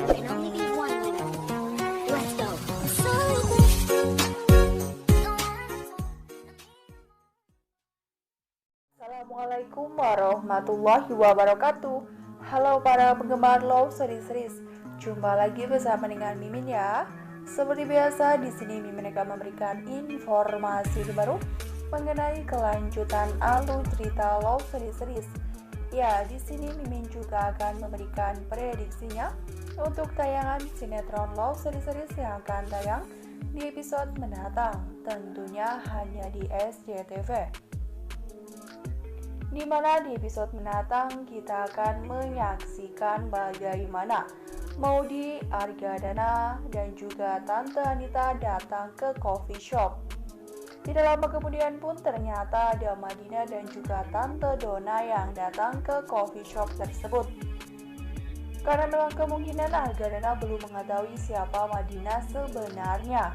You can only be one winner. Let's go. Assalamualaikum warahmatullahi wabarakatuh. Halo para penggemar Love Series. Jumpa lagi bersama dengan Mimin ya. Seperti biasa di sini Mimin akan memberikan informasi terbaru mengenai kelanjutan alur cerita Love Series. Ya, di sini Mimin juga akan memberikan prediksinya untuk tayangan sinetron Love Series yang akan tayang di episode mendatang, tentunya hanya di SCTV. Di mana di episode mendatang kita akan menyaksikan bagaimana Maudy, Arga Dana, dan juga Tante Anita datang ke coffee shop. Tidak lama kemudian pun ternyata ada Madina dan juga Tante Dona yang datang ke coffee shop tersebut. Karena memang kemungkinan Arga Dana belum mengetahui siapa Madina sebenarnya.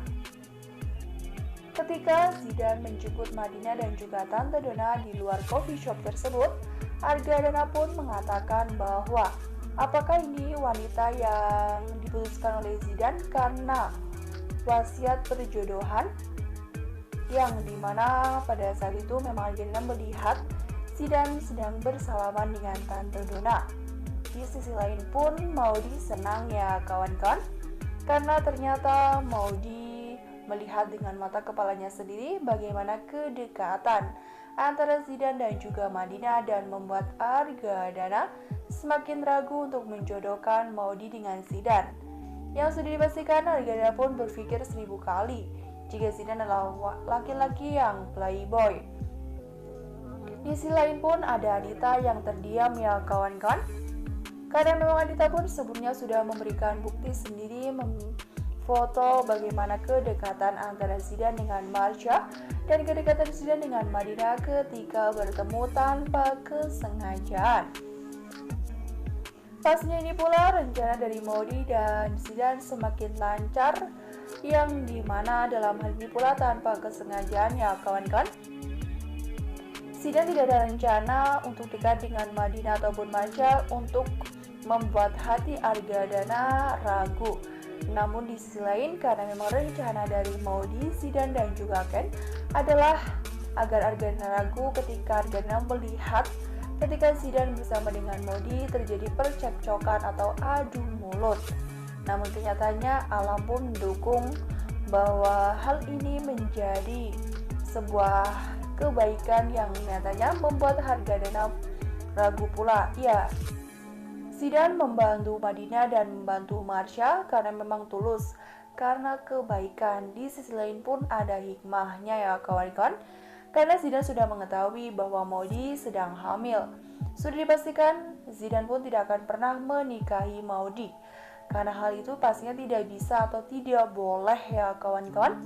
Ketika Zidan menjemput Madina dan juga Tante Dona di luar coffee shop tersebut, Arga Dana pun mengatakan bahwa apakah ini wanita yang diputuskan oleh Zidan karena wasiat perjodohan, yang dimana pada saat itu memang Arga Dana melihat Zidan sedang bersalaman dengan Tante Dona. Di sisi lain pun Maudy senang ya kawan-kawan, karena ternyata Maudy melihat dengan mata kepalanya sendiri bagaimana kedekatan antara Zidan dan juga Madina dan membuat Arga Dana semakin ragu untuk menjodohkan Maudy dengan Zidan. Yang sudah dipastikan Arga Dana pun berpikir 1000 kali jika Zidan adalah laki-laki yang playboy. Di sisi lain pun ada Anita yang terdiam ya kawan-kawan, karena memang Anita pun sebelumnya sudah memberikan bukti sendiri foto bagaimana kedekatan antara Zidan dengan Marsha dan kedekatan Zidan dengan Madina ketika bertemu tanpa kesengajaan. Pastinya ini pula rencana dari Maudy dan Zidan semakin lancar, yang dimana dalam hal ini pula tanpa kesengajaan ya kawan-kawan. Zidan tidak ada rencana untuk dekat dengan Madina ataupun Marsha untuk membuat hati Arga Dana ragu. Namun di sisi lain, karena memang rencana dari Maudy, Zidan dan juga Ken adalah agar Arga Dana ragu ketika Arga Dana melihat ketika Zidan bersama dengan Maudy terjadi percekcokan atau adu mulut. Namun kenyataannya alam pun mendukung bahwa hal ini menjadi sebuah kebaikan yang nyatanya membuat Arga Dana ragu pula. Ya, Zidan membantu Madina dan membantu Marsha karena memang tulus, karena kebaikan. Di sisi lain pun ada hikmahnya ya kawan-kawan, karena Zidan sudah mengetahui bahwa Maudy sedang hamil. Sudah dipastikan Zidan pun tidak akan pernah menikahi Maudy, karena hal itu pastinya tidak bisa atau tidak boleh ya kawan-kawan.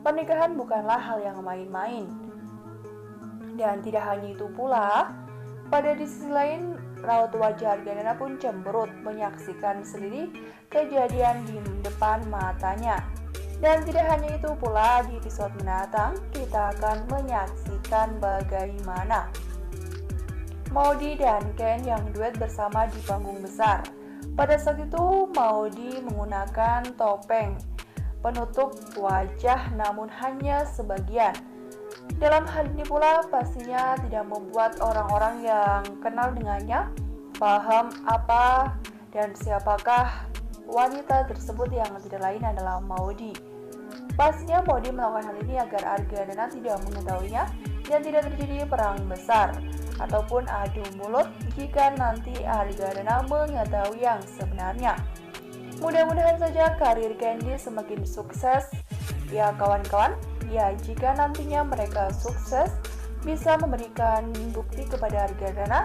Pernikahan bukanlah hal yang main-main. Dan tidak hanya itu pula, pada di sisi lain raut wajah Arga Dana pun cemberut menyaksikan sendiri kejadian di depan matanya. Dan tidak hanya itu pula, di episode mendatang kita akan menyaksikan bagaimana Maudy dan Ken yang duet bersama di panggung besar. Pada saat itu Maudy menggunakan topeng penutup wajah, namun hanya sebagian. Dalam hal ini pula pastinya tidak membuat orang-orang yang kenal dengannya paham apa dan siapakah wanita tersebut, yang tidak lain adalah Maudy. Pastinya Maudy melakukan hal ini agar Arga Dana tidak mengetahuinya dan tidak terjadi perang besar ataupun adu mulut jika nanti Arga Dana mengetahui yang sebenarnya. Mudah-mudahan saja karir Candy semakin sukses ya kawan-kawan. Ya, jika nantinya mereka sukses bisa memberikan bukti kepada Arga Dana.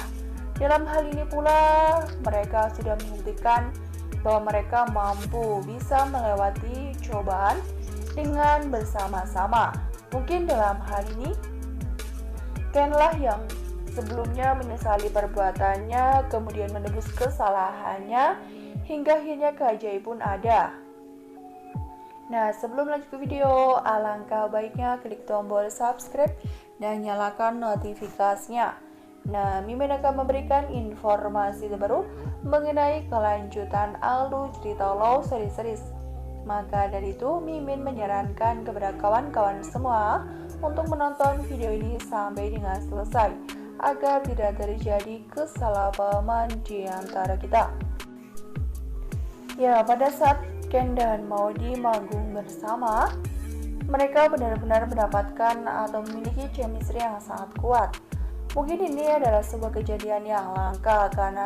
Dalam hal ini pula mereka sudah membuktikan bahwa mereka mampu bisa melewati cobaan dengan bersama-sama. Mungkin dalam hal ini Ken lah yang sebelumnya menyesali perbuatannya, kemudian menebus kesalahannya, hingga akhirnya keajaiban pun ada. Nah, sebelum lanjut ke video, alangkah baiknya klik tombol subscribe dan nyalakan notifikasinya, Nah, Mimin akan memberikan informasi terbaru mengenai kelanjutan alur cerita Love Series. Maka dari itu, Mimin menyarankan kepada kawan-kawan semua untuk menonton video ini sampai dengan selesai agar tidak terjadi kesalahpahaman di antara kita. Ya, pada saat Ken dan Maudi manggung bersama, mereka benar-benar mendapatkan atau memiliki chemistry yang sangat kuat. Mungkin ini adalah sebuah kejadian yang langka karena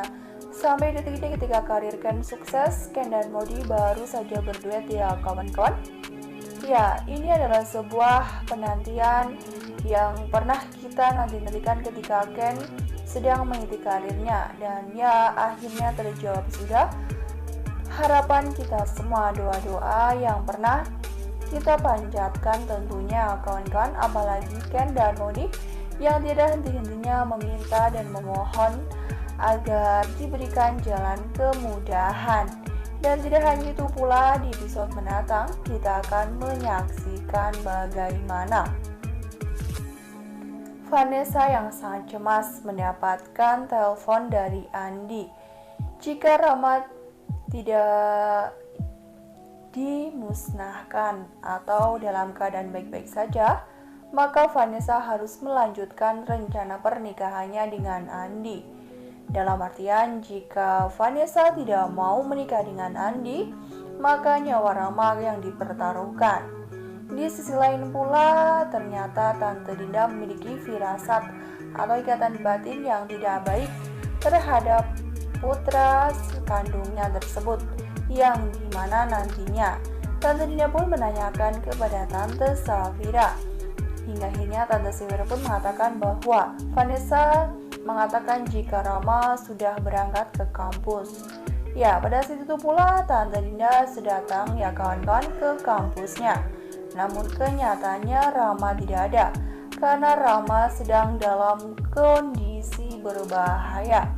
sampai detik ini ketika karir Ken sukses, Ken dan Maudi baru saja berduet ya kawan-kawan. Ya, ini adalah sebuah penantian yang pernah kita nanti-nantikan ketika Ken sedang mengikuti karirnya, dan ya akhirnya terjawab sudah harapan kita semua, doa-doa yang pernah kita panjatkan tentunya kawan-kawan, apalagi Ken dan Maudi yang tidak henti-hentinya meminta dan memohon agar diberikan jalan kemudahan. Dan tidak hanya itu pula, di episode mendatang kita akan menyaksikan bagaimana Vanessa yang sangat cemas mendapatkan telepon dari Andi. Jika Rama tidak dimusnahkan atau dalam keadaan baik-baik saja, maka Vanessa harus melanjutkan rencana pernikahannya dengan Andi. Dalam artian, jika Vanessa tidak mau menikah dengan Andi, maka nyawa Rama yang dipertaruhkan. Di sisi lain pula, ternyata Tante Dinda memiliki firasat atau ikatan batin yang tidak baik terhadap putra kandungnya tersebut, yang dimana nantinya Tante Dinda pun menanyakan kepada Tante Safira. Hingga akhirnya Tante Safira pun mengatakan bahwa Vanessa mengatakan jika Rama sudah berangkat ke kampus. Ya, pada saat itu pula Tante Dinda sedatang ya kawan-kawan ke kampusnya. Namun kenyataannya Rama tidak ada, karena Rama sedang dalam kondisi berbahaya.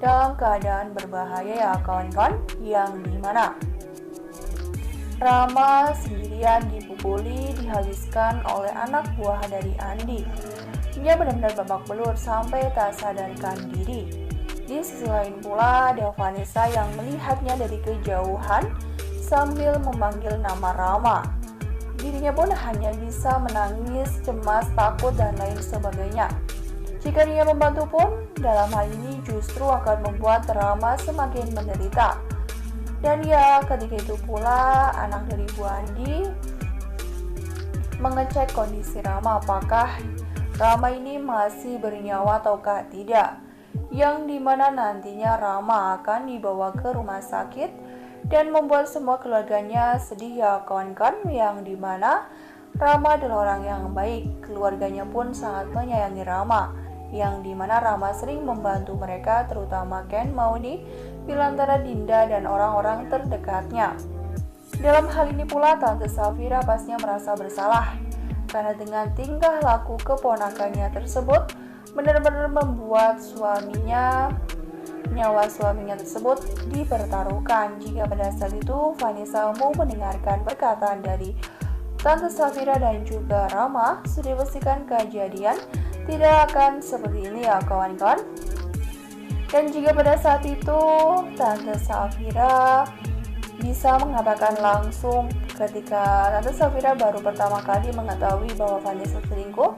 Dalam keadaan berbahaya ya kawan-kawan, yang dimana Rama sendirian dipukuli, dihabiskan oleh anak buah dari Andi. Dia benar-benar babak belur sampai tak sadarkan diri. Di sisi lain pula, ada Vanessa yang melihatnya dari kejauhan sambil memanggil nama Rama. Dirinya pun hanya bisa menangis, cemas, takut, dan lain sebagainya. Jika dia membantu pun, dalam hal ini justru akan membuat Rama semakin menderita. Dan ya, ketika itu pula anak dari Bu Andi mengecek kondisi Rama, apakah Rama ini masih bernyawa ataukah tidak, yang dimana nantinya Rama akan dibawa ke rumah sakit dan membuat semua keluarganya sedih ya kawan-kawan, yang dimana Rama adalah orang yang baik, keluarganya pun sangat menyayangi Rama, yang dimana Rama sering membantu mereka, terutama Ken, Maudi, Bilantara, Dinda, dan orang-orang terdekatnya. Dalam hal ini pula Tante Safira pastinya merasa bersalah, karena dengan tingkah laku keponakannya tersebut benar-benar membuat nyawa suaminya tersebut dipertaruhkan. Jika pada saat itu Vanessa mau mendengarkan perkataan dari Tante Safira dan juga Rama, sudah dipastikan kejadian tidak akan seperti ini ya kawan-kawan. Dan jika pada saat itu Tante Safira bisa mengatakan langsung ketika Tante Safira baru pertama kali mengetahui bahwa Vanessa selingkuh,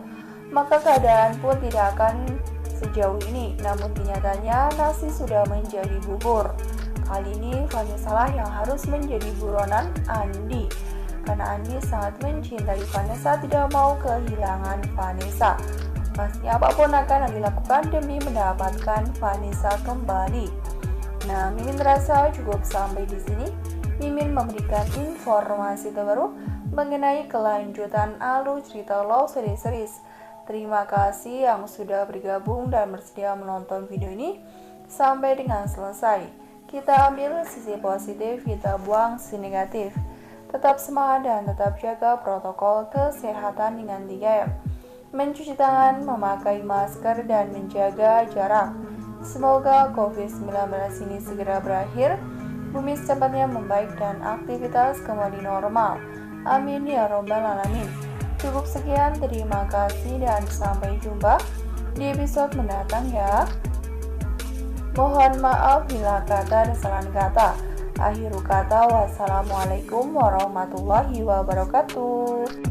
maka keadaan pun tidak akan sejauh ini. Namun kenyataannya nasi sudah menjadi bubur. Kali ini Vanessa lah yang harus menjadi buronan Andi, karena Andi sangat mencintai Vanessa, tidak mau kehilangan Vanessa. Pasti apapun akan dilakukan demi mendapatkan Vanessa kembali. Nah, Mimin rasa cukup sampai di sini. Mimin memberikan informasi terbaru mengenai kelanjutan alur cerita Love Series. Terima kasih yang sudah bergabung dan bersedia menonton video ini sampai dengan selesai. Kita ambil sisi positif, kita buang sisi negatif. Tetap semangat dan tetap jaga protokol kesehatan dengan 3M. Mencuci tangan, memakai masker, dan menjaga jarak. Semoga COVID-19 ini segera berakhir, bumi secepatnya membaik dan aktivitas kembali normal. Amin ya robbal alamin. Cukup sekian, terima kasih dan sampai jumpa. di episode mendatang ya. Mohon maaf bila kata dan kesalahan kata. Akhirul kata, wassalamualaikum warahmatullahi wabarakatuh.